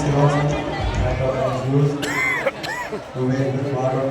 સેવા સંઘ who were the part of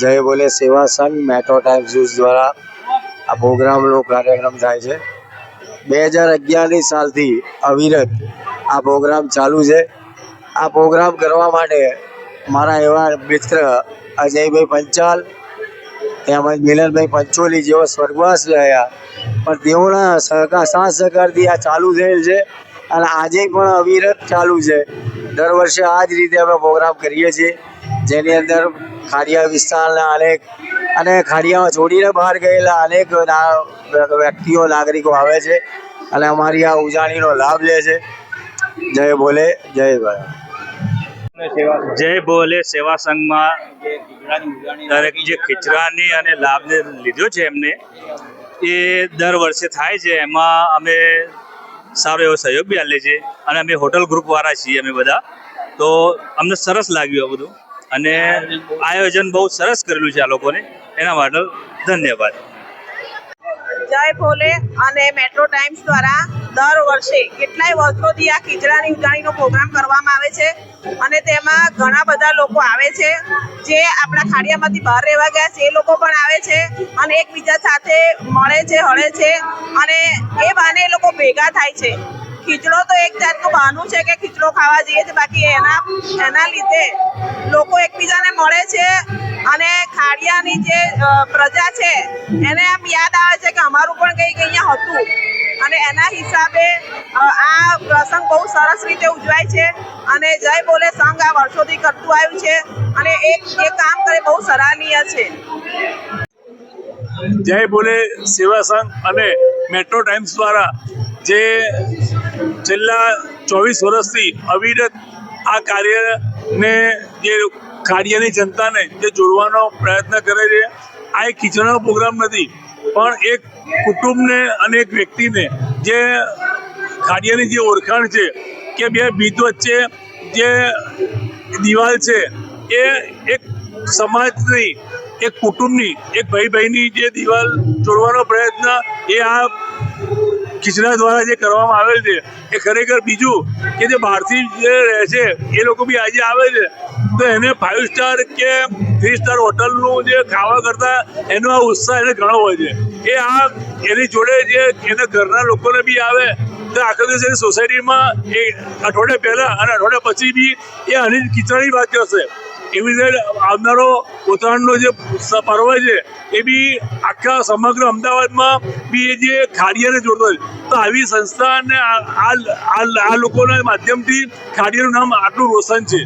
જય બોલે સેવા સંઘ મેટ્રો ટાઈમ્સ ન્યૂઝ દ્વારા આ પ્રોગ્રામનો કાર્યક્રમ થાય છે. 2011ની સાલથી અવિરત આ પ્રોગ્રામ ચાલુ છે. આ પ્રોગ્રામ કરવા માટે મારા એવા મિત્ર અજયભાઈ પંચાલ તેમજ મિલનભાઈ પંચોલી જેઓ સ્વર્ગવાસ રહ્યા, પણ તેઓના સાથ સહકારથી આ ચાલુ થયેલ છે અને આજે પણ અવિરત ચાલુ છે. દર વર્ષે આ જ રીતે અમે પ્રોગ્રામ કરીએ છીએ, જેની અંદર ખાડિયા વિસ્તારના અનેક અને ખાડિયામાં છોડીને બહાર ગયેલા અનેક વ્યક્તિઓ નાગરિકો આવે છે અને અમારી આ ઉજાણીનો લાભ લે છે. જય ભોલે, જય ભારત. જય ભોલે સેવા સંઘમાં દરેક જે ખીચરાની અને લાભને લીધો છે એમને, એ દર વર્ષે થાય છે. એમાં અમે સારો એવો સહયોગ બી આપીએ છીએ અને અમે હોટલ ગ્રુપવાળા છીએ અમે બધા, તો અમને સરસ લાગ્યું આ બધું અને આયોજન બહુ સરસ કરેલું છે આ લોકોને, એના માટે ધન્યવાદ. જય ભોલે અને મેટ્રો ટાઈમ્સ દ્વારા દર વર્ષે કેટલાય વર્ષોથી આ ખીચડાની ઉજાણીનો પ્રોગ્રામ કરવામાં આવે છે અને તેમાં ઘણા બધા લોકો આવે છે જે આપણા ખાડિયામાંથી બહાર રહેવા ગયા છે, એ લોકો પણ આવે છે અને એકબીજા સાથે મળે છે, હળે છે અને એ બહાને એ લોકો ભેગા થાય છે. ખીચડો તો એક જાતનું બહાનું છે કે ખીચડો ખાવા જઈએ છે, બાકી એના લીધે લોકો એકબીજાને મળે છે અને ખાડિયાની જે પ્રજા છે એને આમ યાદ આવે છે કે અમારું પણ કંઈક અહીંયા હતું અને એના હિસાબે આ પ્રસંગ બહુ સરસ રીતે ઉજવાય છે અને જય બોલે સંઘ આ વર્ષોથી કરતું આવ્યું છે અને એ કામ કરે બહુ સરાહનીય છે. જય બોલે સેવા સંઘ અને મેટ્રો ટાઈમ્સ દ્વારા જે છેલ્લા 24 વર્ષથી અવિરત આ કાર્યને જે ખાડિયાની જનતાને જે જોડવાનો પ્રયત્ન કરે છે. આ એક ખીચડાનો પ્રોગ્રામ નથી, પણ એક કુટુંબને અને એક વ્યક્તિને જે ખાડિયાની જે ઓળખાણ છે કે બે ભીત વચ્ચે જે દિવાલ છે એ એક સમાજની, એક કુટુંબની, એક ભાઈની જે દિવાલ જોડવાનો પ્રયત્ન એ આ ખીચડા દ્વારા જે કરવામાં આવેલ છે એ ખરેખર બીજું કે જે બહારથી જે રહે છે એ લોકો બી આજે આવે છે તો એને 5 સ્ટાર કે 3 સ્ટાર હોટલનું જે ખાવા કરતાં એનો આ ઉત્સાહ એને ઘણો હોય છે. એ આ એની જોડે જે એના ઘરના લોકોને બી આવે તો આખા દિવસ એની સોસાયટીમાં એ અઠવાડિયા પહેલાં અને અઠવાડિયા પછી બી એ આની ખીચડાની વાત કરશે. એવી રીતે આવનારો ઉત્તરાયણનો જે પર્વ છે એ બી આખા સમગ્ર અમદાવાદમાં બી એ જે ખાડિયાને જોડતો હોય, તો આવી સંસ્થા અને આ લોકોના માધ્યમથી ખાડિયાનું નામ આટલું રોશન છે.